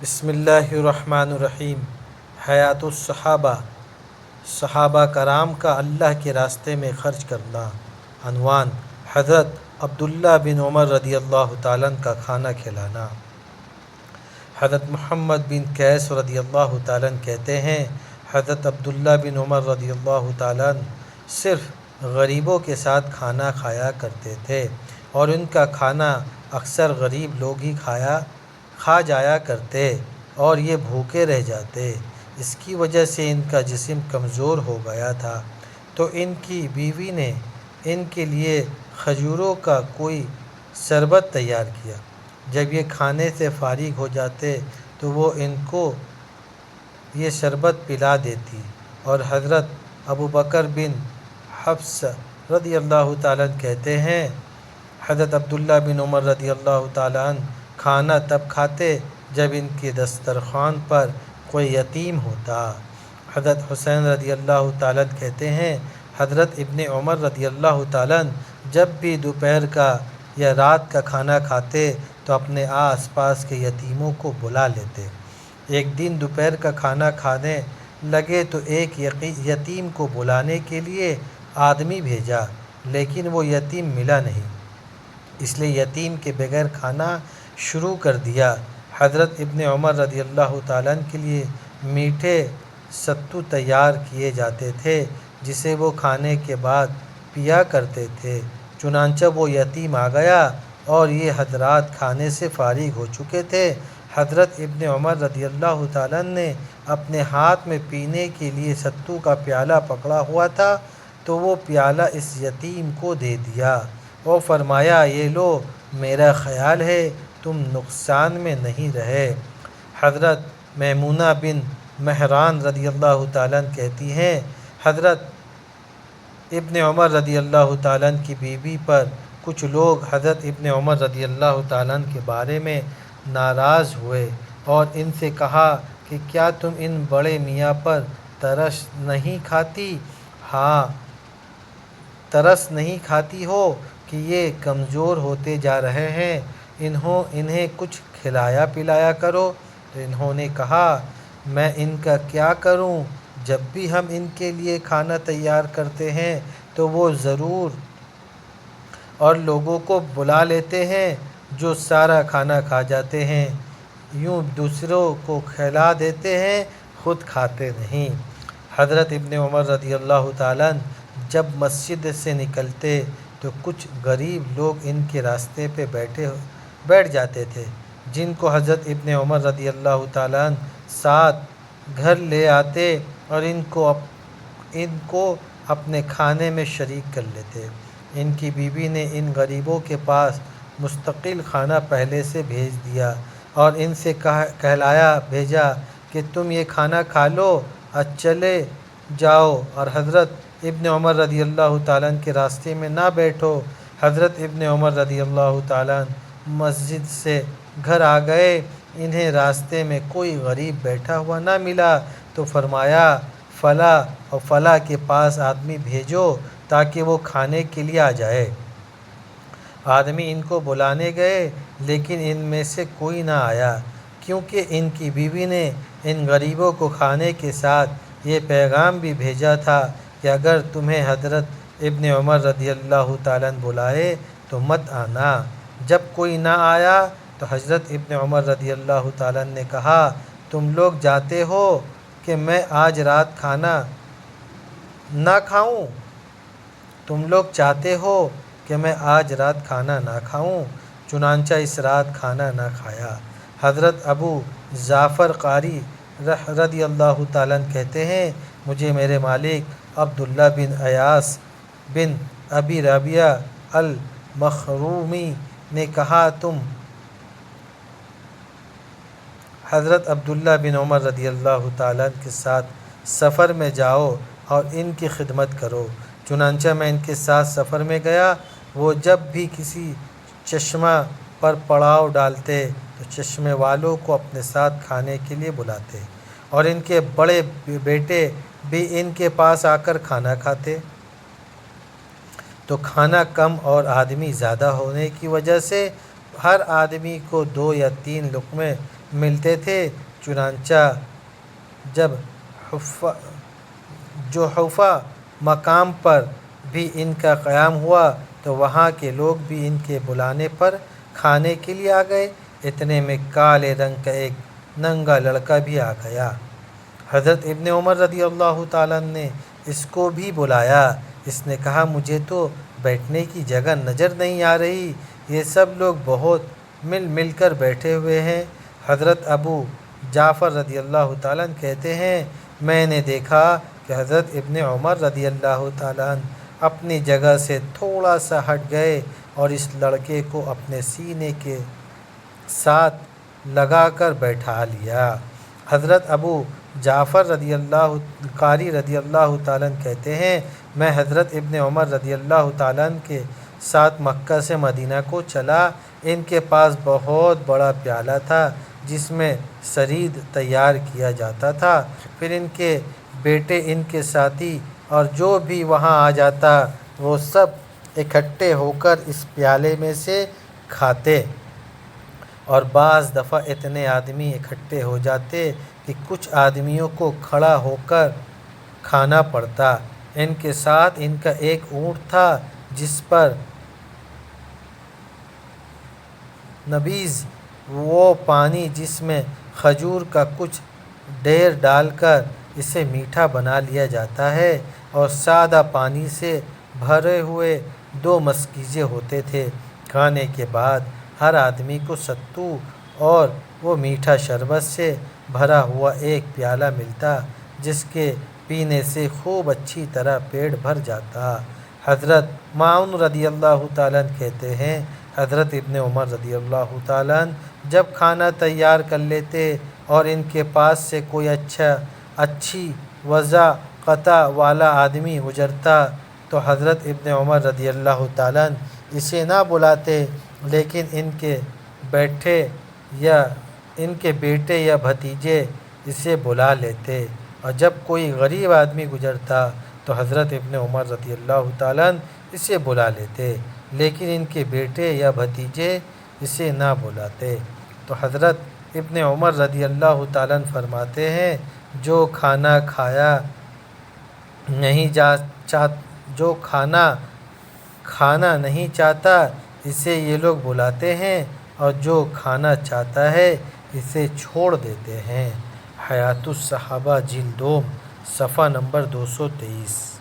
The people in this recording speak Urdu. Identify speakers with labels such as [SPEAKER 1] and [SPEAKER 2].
[SPEAKER 1] بسم اللہ الرحمن الرحیم۔ حیات الصحابہ، صحابہ کرام کا اللہ کے راستے میں خرچ کرنا۔ عنوان: حضرت عبداللہ بن عمر رضی اللہ تعالیٰ کا کھانا کھلانا۔ حضرت محمد بن قیس رضی اللہ تعالیٰ کہتے ہیں، حضرت عبداللہ بن عمر رضی اللہ تعالیٰ صرف غریبوں کے ساتھ کھانا کھایا کرتے تھے، اور ان کا کھانا اکثر غریب لوگ ہی کھا جایا کرتے اور یہ بھوکے رہ جاتے۔ اس کی وجہ سے ان کا جسم کمزور ہو گیا تھا، تو ان کی بیوی نے ان کے لیے کھجوروں کا کوئی شربت تیار کیا۔ جب یہ کھانے سے فارغ ہو جاتے تو وہ ان کو یہ شربت پلا دیتی، اور حضرت ابوبکر بن حفص رضی اللہ تعالیٰ کہتے ہیں، حضرت عبداللہ بن عمر رضی اللہ تعالیٰ کھانا تب کھاتے جب ان کے دسترخوان پر کوئی یتیم ہوتا۔ حضرت حسین رضی اللہ تعالیٰ کہتے ہیں، حضرت ابن عمر رضی اللہ تعالیٰ جب بھی دوپہر کا یا رات کا کھانا کھاتے تو اپنے آس پاس کے یتیموں کو بلا لیتے۔ ایک دن دوپہر کا کھانا کھانے لگے تو ایک یتیم کو بلانے کے لیے آدمی بھیجا، لیکن وہ یتیم ملا نہیں، اس لیے یتیم کے بغیر کھانا شروع کر دیا۔ حضرت ابن عمر رضی اللہ تعالیٰ کے لیے میٹھے ستو تیار کیے جاتے تھے، جسے وہ کھانے کے بعد پیا کرتے تھے۔ چنانچہ وہ یتیم آ گیا اور یہ حضرات کھانے سے فارغ ہو چکے تھے۔ حضرت ابن عمر رضی اللہ تعالیٰ نے اپنے ہاتھ میں پینے کے لیے ستو کا پیالہ پکڑا ہوا تھا، تو وہ پیالہ اس یتیم کو دے دیا اور فرمایا، یہ لو، میرا خیال ہے تم نقصان میں نہیں رہے۔ حضرت میمونہ بن مہران رضی اللہ تعالیٰ کہتی ہیں، حضرت ابن عمر رضی اللہ تعالیٰ کی بیوی پر کچھ لوگ حضرت ابن عمر رضی اللہ تعالیٰ کے بارے میں ناراض ہوئے اور ان سے کہا کہ کیا تم ان بڑے میاں پر ترس نہیں کھاتی؟ ہاں، ترس نہیں کھاتی ہو کہ یہ کمزور ہوتے جا رہے ہیں، انہیں کچھ کھلایا پلایا کرو۔ تو انہوں نے کہا، میں ان کا کیا کروں؟ جب بھی ہم ان کے لیے کھانا تیار کرتے ہیں تو وہ ضرور اور لوگوں کو بلا لیتے ہیں جو سارا کھانا کھا جاتے ہیں، یوں دوسروں کو کھلا دیتے ہیں، خود کھاتے نہیں۔ حضرت ابن عمر رضی اللہ تعالیٰ جب مسجد سے نکلتے تو کچھ غریب لوگ ان کے راستے پہ بیٹھ جاتے تھے، جن کو حضرت ابن عمر رضی اللہ تعالیٰ ساتھ گھر لے آتے اور ان کو اپنے کھانے میں شریک کر لیتے۔ ان کی بیوی نے ان غریبوں کے پاس مستقل کھانا پہلے سے بھیج دیا اور ان سے بھیجا کہ تم یہ کھانا کھا لو اور چلے جاؤ، اور حضرت ابن عمر رضی اللہ تعالیٰ کے راستے میں نہ بیٹھو۔ حضرت ابن عمر رضی اللہ تعالیٰ مسجد سے گھر آ گئے، انہیں راستے میں کوئی غریب بیٹھا ہوا نہ ملا، تو فرمایا، فلاں اور فلاں کے پاس آدمی بھیجو تاکہ وہ کھانے کے لیے آ جائے۔ آدمی ان کو بلانے گئے، لیکن ان میں سے کوئی نہ آیا، کیونکہ ان کی بیوی نے ان غریبوں کو کھانے کے ساتھ یہ پیغام بھی بھیجا تھا کہ اگر تمہیں حضرت ابن عمر رضی اللہ تعالیٰ بلائے تو مت آنا۔ جب کوئی نہ آیا تو حضرت ابن عمر رضی اللہ تعالیٰ نے کہا، تم لوگ جاتے ہو کہ میں آج رات کھانا نہ کھاؤں؟ تم لوگ چاہتے ہو کہ میں آج رات کھانا نہ کھاؤں؟ چنانچہ اس رات کھانا نہ کھایا۔ حضرت ابو جعفر قاری رضی اللہ تعالیٰ کہتے ہیں، مجھے میرے مالک عبداللہ بن ایاس بن ابی ربیعہ المخزومی نے کہا، تم حضرت عبداللہ بن عمر رضی اللہ تعالیٰ کے ساتھ سفر میں جاؤ اور ان کی خدمت کرو۔ چنانچہ میں ان کے ساتھ سفر میں گیا۔ وہ جب بھی کسی چشمہ پر پڑاؤ ڈالتے تو چشمے والوں کو اپنے ساتھ کھانے کے لیے بلاتے، اور ان کے بڑے بیٹے بھی ان کے پاس آ کر کھانا کھاتے۔ تو کھانا کم اور آدمی زیادہ ہونے کی وجہ سے ہر آدمی کو 2 یا 3 لقمے ملتے تھے۔ چنانچہ جب جحفہ مقام پر بھی ان کا قیام ہوا تو وہاں کے لوگ بھی ان کے بلانے پر کھانے کے لیے آ گئے۔ اتنے میں کالے رنگ کا ایک ننگا لڑکا بھی آ گیا۔ حضرت ابن عمر رضی اللہ تعالیٰ نے اس کو بھی بلایا۔ اس نے کہا مجھے تو بیٹھنے کی جگہ نظر نہیں آ رہی، یہ سب لوگ بہت مل کر بیٹھے ہوئے ہیں۔ حضرت ابو جعفر رضی اللہ تعالیٰ کہتے ہیں میں نے دیکھا کہ حضرت ابن عمر رضی اللہ تعالیٰ اپنی جگہ سے تھوڑا سا ہٹ گئے اور اس لڑکے کو اپنے سینے کے ساتھ لگا کر بیٹھا لیا۔ حضرت ابو جعفر قاری رضی اللہ تعالیٰ کہتے ہیں میں حضرت ابن عمر رضی اللہ تعالیٰ کے ساتھ مکہ سے مدینہ کو چلا۔ ان کے پاس بہت بڑا پیالہ تھا جس میں ثرید تیار کیا جاتا تھا، پھر ان کے بیٹے، ان کے ساتھی اور جو بھی وہاں آ جاتا وہ سب اکٹھے ہو کر اس پیالے میں سے کھاتے، اور بعض دفعہ اتنے آدمی اکٹھے ہو جاتے کہ کچھ آدمیوں کو کھڑا ہو کر کھانا پڑتا۔ ان کے ساتھ ان کا ایک اونٹ تھا جس پر نبیذ، وہ پانی جس میں کھجور کا کچھ ڈھیر ڈال کر اسے میٹھا بنا لیا جاتا ہے، اور سادہ پانی سے بھرے ہوئے 2 مشکیزیں ہوتے تھے۔ کھانے کے بعد ہر آدمی کو ستو اور وہ میٹھا شربت سے بھرا ہوا ایک پیالہ ملتا جس کے پینے سے خوب اچھی طرح پیٹ بھر جاتا۔ حضرت معاون رضی اللہ تعالیٰ کہتے ہیں حضرت ابن عمر رضی اللہ تعالیٰ جب کھانا تیار کر لیتے اور ان کے پاس سے کوئی اچھی وضاقت والا آدمی گزرتا تو حضرت ابن عمر رضی اللہ تعالیٰ اسے نہ بلاتے، لیکن ان کے بیٹے یا بھتیجے اسے بلا لیتے، اور جب کوئی غریب آدمی گزرتا تو حضرت ابن عمر رضی اللہ تعالیٰ اسے بلا لیتے، لیکن ان کے بیٹے یا بھتیجے اسے نہ بلاتے۔ تو حضرت ابن عمر رضی اللہ تعالیٰ فرماتے ہیں جو کھانا کھانا نہیں چاہتا اسے یہ لوگ بلاتے ہیں، اور جو کھانا چاہتا ہے اسے چھوڑ دیتے ہیں۔ حیات الصحابہ جلد 2 صفحہ نمبر 223۔